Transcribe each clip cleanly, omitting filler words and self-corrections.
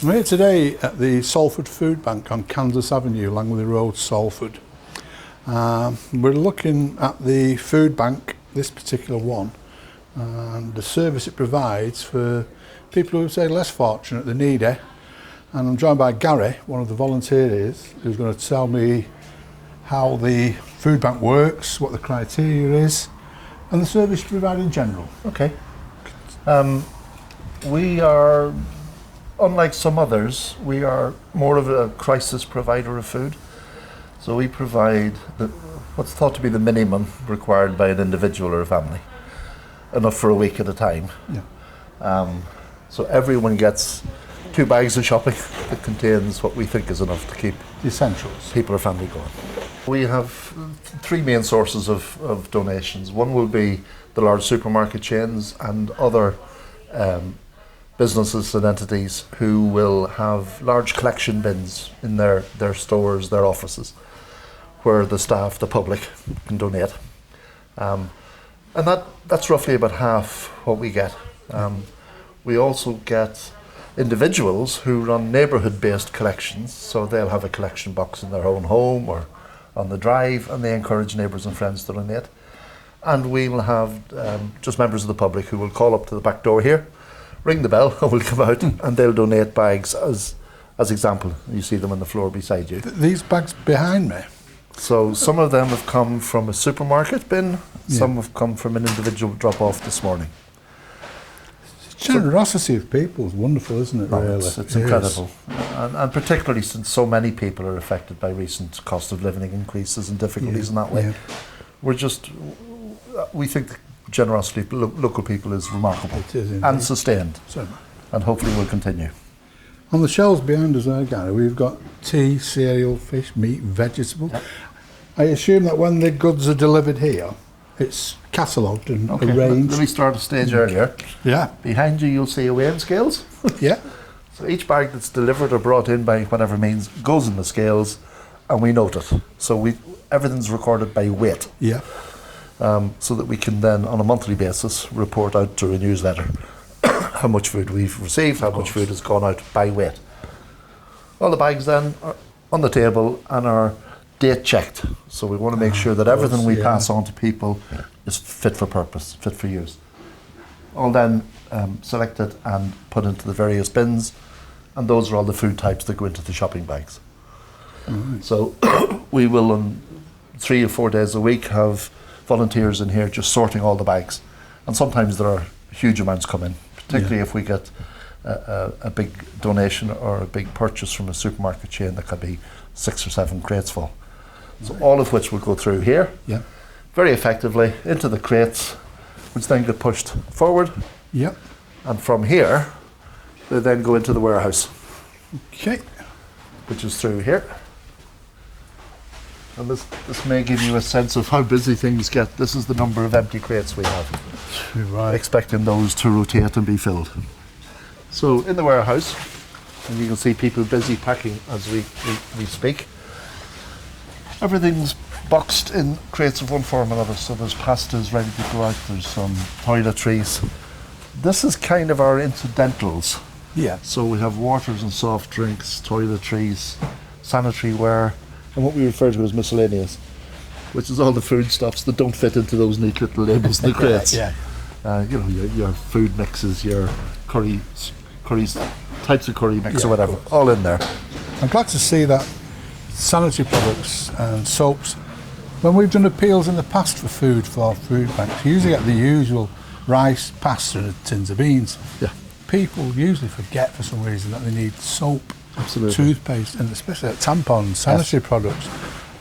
I'm here today at the Salford Foodbank on Kansas Avenue, Langley Road, Salford. We're looking at the food bank, this particular one, and the service it provides for people who are, say, less fortunate, the needy. And I'm joined by Garry, one of the volunteers, who's going to tell me how the food bank works, what the criteria is, and the service you provide in general. Okay. We are, unlike some others, we are more of a crisis provider of food. So we provide what's thought to be the minimum required by an individual or a family, enough for a week at a time. Yeah. So everyone gets 2 bags of shopping that contains what we think is enough to keep The essentials. people or family going. We have 3 main sources of donations. One will be the large supermarket chains and other businesses and entities who will have large collection bins in their stores, their offices, where the staff, the public, can donate. And that's roughly about half what we get. We also get individuals who run neighbourhood-based collections, so they'll have a collection box in their own home or on the drive, and they encourage neighbours and friends to donate. And we'll have just members of the public who will call up to the back door here, ring the bell, and we'll come out and they'll donate bags as example. You see them on the floor beside you. These bags behind me. So some of them have come from a supermarket bin, Yeah. some have come from an individual drop-off this morning. Generosity of people is wonderful, isn't it, really? It's incredible. And particularly since so many people are affected by recent cost of living increases and difficulties in that way. Yeah. We think the generosity of local people is remarkable. It is indeed. And sustained, Certainly. and hopefully will continue. On the shelves behind us there, Garry, we've got tea, cereal, fish, meat, vegetables. Yep. I assume that when the goods are delivered here, it's catalogued and arranged. Let me start a stage earlier. Yeah, Behind you you'll see weighing scales. yeah. So each bag that's delivered or brought in by whatever means goes in the scales, and we note it. So everything's recorded by weight. Yeah. So that we can then, on a monthly basis, report out through a newsletter how much food we've received, how much food has gone out by weight. All the bags then are on the table and are date checked. So we want to make sure that everything we pass on to people is fit for purpose, fit for use. All then selected and put into the various bins, and those are all the food types that go into the shopping bags. Right. So we will, on 3 or 4 days a week, have volunteers in here just sorting all the bags, and sometimes there are huge amounts come in, particularly if we get a big donation or a big purchase from a supermarket chain that could be 6 or 7 crates full. So all of which will go through here Yeah. very effectively into the crates, which then get pushed forward, Yep. and from here they then go into the warehouse, Okay. which is through here. And this may give you a sense of how busy things get. This is the number of empty crates we have, Right. expecting those to rotate and be filled. So in the warehouse, and you can see people busy packing as we speak. Everything's boxed in crates of one form or another. So there's pastas ready to go out, there's some toiletries. This is kind of our incidentals. Yeah. So we have waters and soft drinks, toiletries, sanitary ware, and what we refer to as miscellaneous, which is all the foodstuffs that don't fit into those neat little labels in the crates. Yeah. Your food mixes, your curries, types of curry mix or whatever, all in there. I'm glad to see that sanitary products and soaps. When we've done appeals in the past for food banks, you usually get the usual rice, pasta and tins of beans. Yeah. People usually forget for some reason that they need soap, Absolutely. toothpaste, and especially tampons, sanitary products.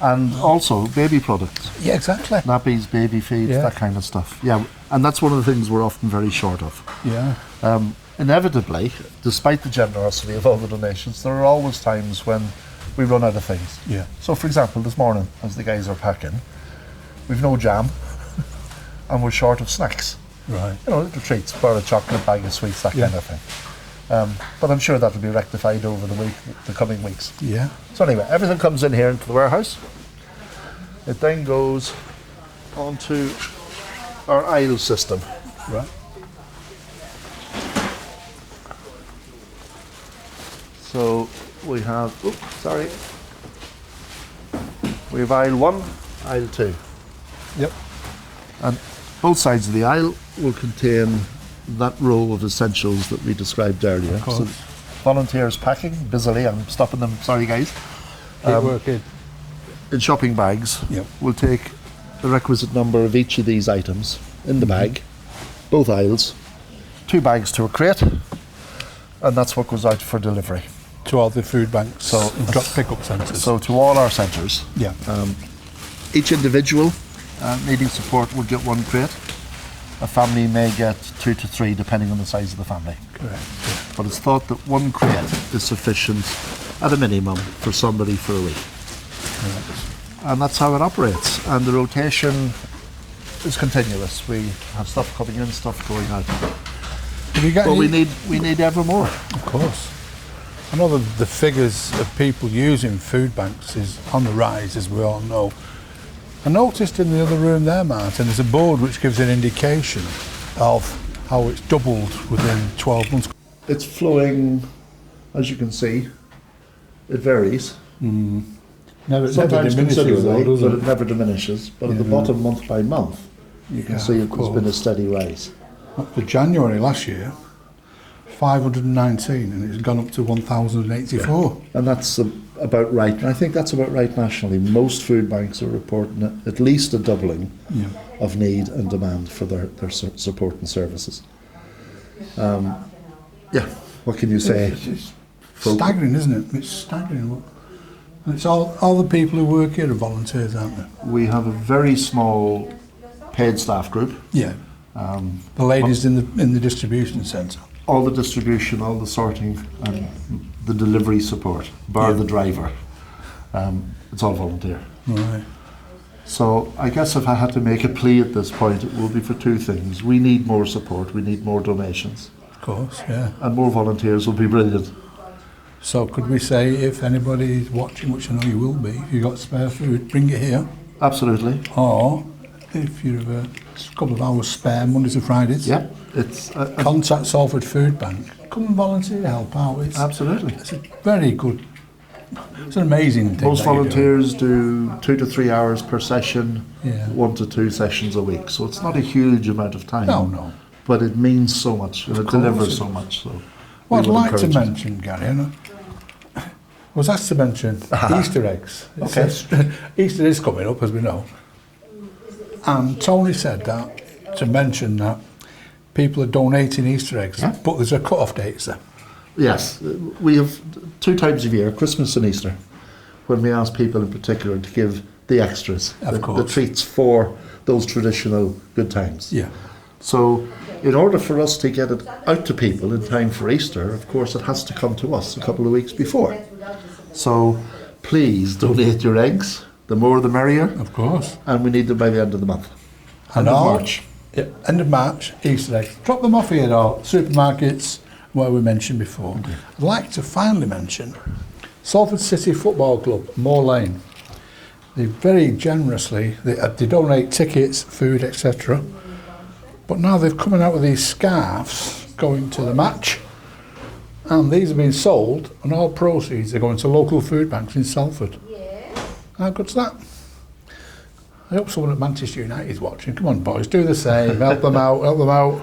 And also baby products, Yeah, exactly. nappies, baby feeds, Yeah. that kind of stuff. Yeah, and that's one of the things we're often very short of. Yeah. Inevitably, despite the generosity of all the donations, there are always times when we run out of things. Yeah. So for example, this morning, as the guys are packing, we've no jam and we're short of snacks. Right. Little treats, bar of chocolate, bag of sweets, that kind of thing. But I'm sure that will be rectified over the coming weeks. Yeah. So anyway, everything comes in here into the warehouse. It then goes onto our aisle system. Right. So we have, we have aisle 1, aisle 2. Yep. And both sides of the aisle will contain that row of essentials that we described earlier. Of course. So volunteers packing busily, I'm stopping them, sorry guys. Keep working. In shopping bags, Yep. we'll take the requisite number of each of these items in the bag, both aisles, 2 bags to a crate, and that's what goes out for delivery. To all the food banks So- and drop pickup centres. So to all our centres, yeah. each individual needing support will get 1 crate. A family may get 2 to 3 depending on the size of the family. Correct. But it's thought that 1 crate is sufficient at a minimum for somebody for a week. And that's how it operates. And the rotation is continuous. We have stuff coming in, stuff going out. Have you got But any- we need ever more. Of course. I know the figures of people using food banks is on the rise, as we all know. I noticed in the other room there, Martin, there's a board which gives an indication of how it's doubled within 12 months. It's flowing, as you can see, it varies. Never Sometimes diminishes though, considerably, does but it? it never diminishes. But at the bottom, month by month, you can see of there's been a course. steady rise. Up to January last year, 519, and it's gone up to 1,084. And that's about right. And I think that's about right nationally. Most food banks are reporting at least a doubling Yeah. of need and demand for their support and services. Yeah, what can you say? It's staggering, isn't it? It's staggering. And it's all the people who work here are volunteers, aren't they? We have a very small paid staff group. Yeah. The ladies in the distribution centre. All the distribution, all the sorting, and the delivery support, bar the driver. It's all volunteer. Right. So I guess if I had to make a plea at this point, it will be for 2 things. We need more support, we need more donations, Of course, yeah. and more volunteers will be brilliant. So could we say if anybody's watching, which I know you will be, if you've got spare food, bring it here. Absolutely. Or if you have a couple of hours spare, Mondays to Fridays, Yeah, it's contact Salford Foodbank. Come and volunteer, help out. absolutely. It's a very good, it's an amazing thing. Most that you're doing. volunteers do 2 to 3 hours per session, Yeah. 1 to 2 sessions a week. So it's not a huge amount of time. No. But it means so much, and it course delivers it so does. much. So What I'd we would like to encourage it. mention, Gary, I was asked to mention Easter eggs. It Okay. says Easter is coming up, as we know. And Tony said that, to mention that people are donating Easter eggs, Yeah. but there's a cut-off date, sir. Yes, we have 2 times of year, Christmas and Easter, when we ask people in particular to give the extras, Of the course. treats for those traditional good times. Yeah. So in order for us to get it out to people in time for Easter, of course it has to come to us a couple of weeks before. So please donate your eggs, the more the merrier, Of course. and we need them by the end of the month. And End of all- March. Yeah, end of March, Easter eggs. Drop them off here at our supermarkets, where we mentioned before. I'd like to finally mention Salford City Football Club, Moor Lane. They very generously, they donate tickets, food, etc. But now they're coming out with these scarves going to the match. And these have been sold, and all proceeds are going to local food banks in Salford. How good's that? I hope someone at Manchester United is watching. Come on, boys, do the same. Help them out, help them out.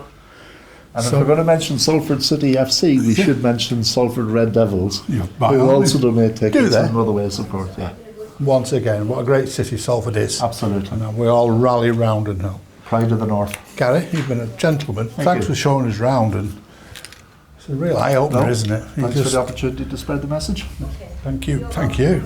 And So- if we're going to mention Salford City FC, we should mention Salford Red Devils, Yeah, by who all also means. donate tickets Do they? and other ways of support. Yeah, Once again, what a great city Salford is. absolutely. And we all rally round and help. Pride of the North. Gary, you've been a gentleman. Thanks you. for showing us round. And it's a real eye-opener, isn't it? You Thanks for just- the opportunity to spread the message. Thank you. Thank you.